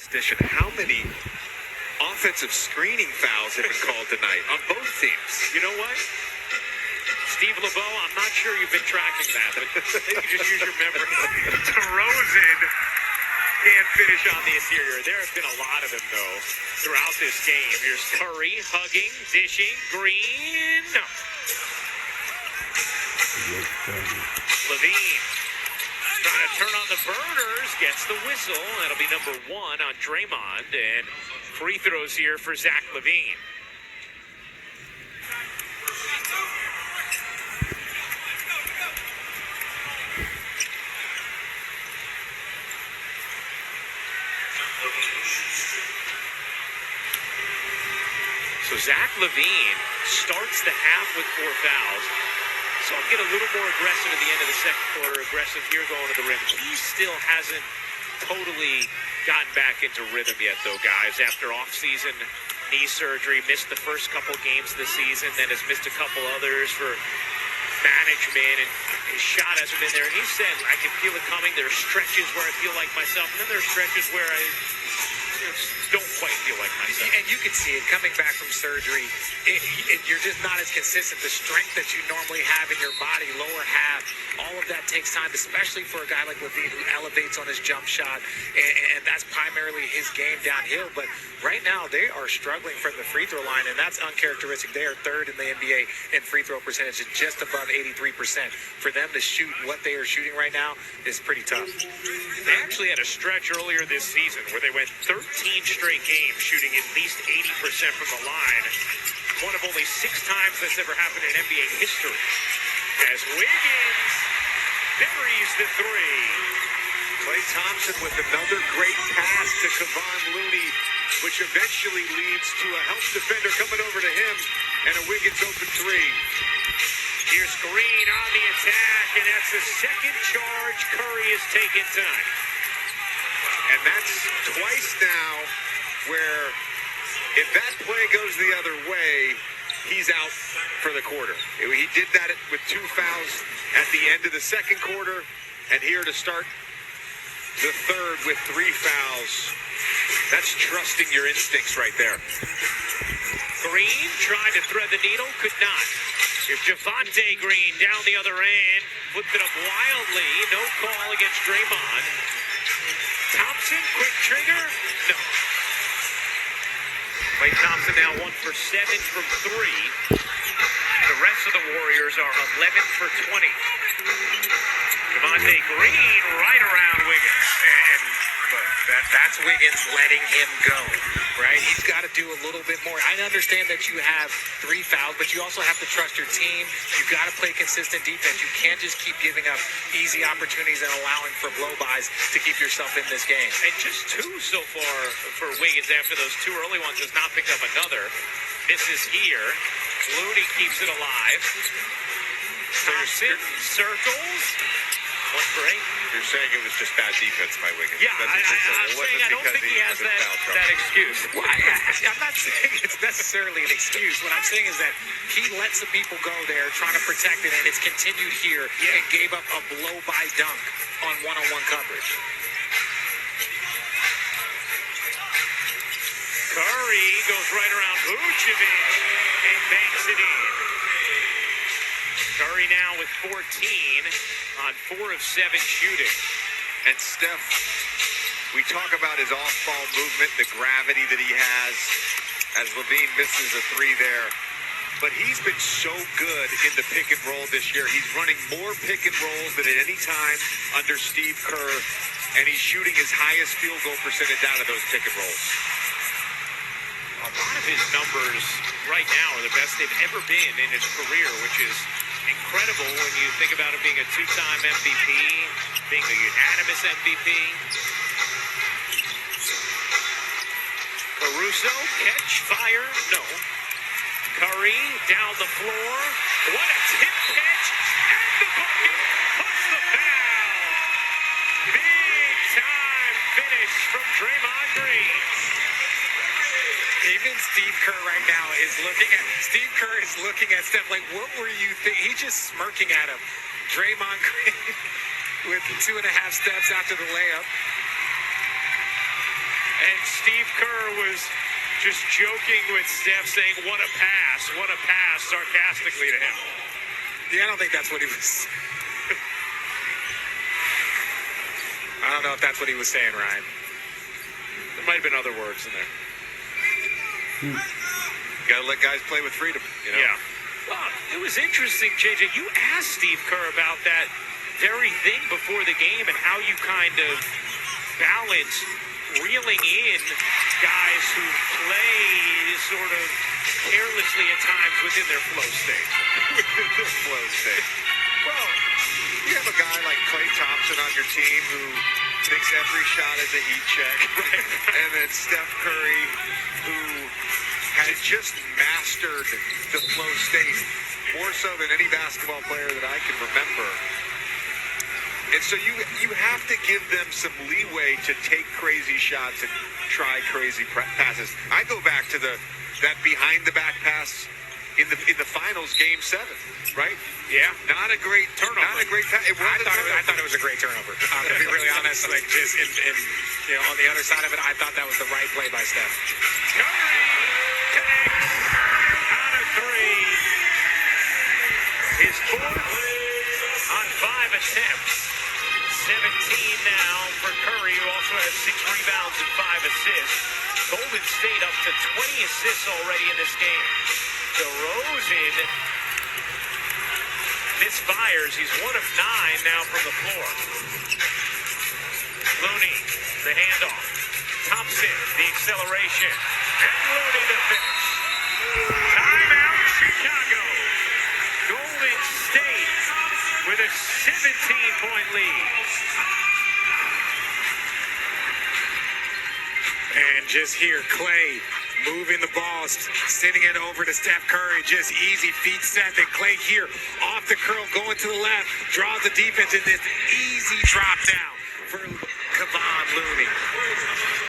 Edition. How many offensive screening fouls have been called tonight on both teams? You know what? Steve LeBeau, I'm not sure you've been tracking that, but maybe just use your memory. DeRozan can't finish on the interior. There have been a lot of them, though, throughout this game. Here's Curry hugging, dishing, Green. No. Levine trying to turn on the burners, gets the whistle. That'll be number 1 on Draymond, and free throws here for Zach Levine. So Zach Levine starts the half with 4 fouls. So I'll get a little more aggressive at the end of the second quarter, aggressive here going to the rim. He still hasn't totally gotten back into rhythm yet, though, guys. After off-season knee surgery, missed the first couple games of the season, then has missed a couple others for management, and his shot hasn't been there. And he said, I can feel it coming. There are stretches where I feel like myself, and then there are stretches where I don't quite feel like myself. And you can see it coming back from surgery. You're just not as consistent. The strength that you normally have in your body, lower half, all of that takes time, especially for a guy like Levine who elevates on his jump shot, and that's primarily his game downhill. But right now, they are struggling from the free throw line, and that's uncharacteristic. They are 3rd in the NBA in free throw percentage, just above 83%. For them to shoot what they are shooting right now is pretty tough. They actually had a stretch earlier this season where they went 13 straight games shooting at least 80% from the line. One of only 6 times that's ever happened in NBA history. As Wiggins buries the 3. Klay Thompson with another great pass to Kevon Looney, which eventually leads to a help defender coming over to him, and a Wiggins open 3. Here's Green on the attack, and that's the second charge Curry has taken tonight. And that's twice now where if that play goes the other way, he's out for the quarter. He did that with 2 fouls at the end of the second quarter, and here to start the third with 3 fouls. That's trusting your instincts right there. Green tried to thread the needle, could not. Here's Javonte Green down the other end, flipped it up wildly, no call against Draymond. Thompson, quick trigger, no. Klay Thompson now 1 for 7 from 3. The rest of the Warriors are 11 for 20. Javonte Green right around Wiggins. And look, that's Wiggins letting him go, right? He's got to do a little bit more. I understand that you have 3 fouls, but you also have to trust your team. You got to play consistent defense. You can't just keep giving up easy opportunities and allowing for blow-bys to keep yourself in this game. And just 2 so far for Wiggins after those 2 early ones. Has not picked up another. Misses here. Looney keeps it alive. Thompson circles. 1 for 8. You're saying it was just bad defense by Wiggins. Yeah, I'm saying I don't think he has that excuse. Well, I'm not saying it's necessarily an excuse. What I'm saying is that he let some people go there trying to protect it, and it's continued here and gave up a blow-by dunk on one-on-one coverage. Curry goes right around Vucevic and banks it in. Curry now with 14 on 4 of 7 shooting. And Steph, we talk about his off-ball movement, the gravity that he has as Levine misses a 3 there. But he's been so good in the pick and roll this year. He's running more pick and rolls than at any time under Steve Kerr, and he's shooting his highest field goal percentage out of those pick and rolls. A lot of his numbers right now are the best they've ever been in his career, which is incredible when you think about him being a 2-time MVP, being a unanimous MVP. Caruso, catch, fire, no. Curry down the floor. What a tip catch, and the bucket, plus the foul. Big time finish from Draymond Green. Even Steve Kerr right now is looking at Steph like, what were you thinking? He's just smirking at him. Draymond Green with 2.5 steps after the layup. And Steve Kerr was just joking with Steph, saying, what a pass, sarcastically to him. Yeah, I don't think that's what he was. I don't know if that's what he was saying, Ryan. There might have been other words in there. Got to let guys play with freedom. You know? Yeah. Well, it was interesting, JJ. You asked Steve Kerr about that very thing before the game and how you kind of balance reeling in guys who play sort of carelessly at times within their flow state. Within their flow state. Well, you have a guy like Klay Thompson on your team who thinks every shot is a heat check. Right. And then Steph Curry, who has just mastered the flow state more so than any basketball player that I can remember. And so you have to give them some leeway to take crazy shots and try crazy passes. I go back to that behind the back pass in the finals, Game 7, right? Yeah. Not a great turnover. Not a great pass. I thought it was a great turnover. I'm gonna be really honest. Like just in on the other side of it, I thought that was the right play by Steph. Curry connects out of three. His fourth on 5 attempts. 17 now for Curry, who also has 6 rebounds and 5 assists. Golden State up to 20 assists already in this game. DeRozan misfires. He's 1 of 9 now from the floor. Looney, the handoff. Thompson, the acceleration. And Looney the finish. Timeout, Chicago. Golden State with a 17-point lead. And just here, Klay moving the ball, sending it over to Steph Curry. Just easy feet set. Then Klay here off the curl, going to the left, draws the defense in this easy drop down for Kevon Looney.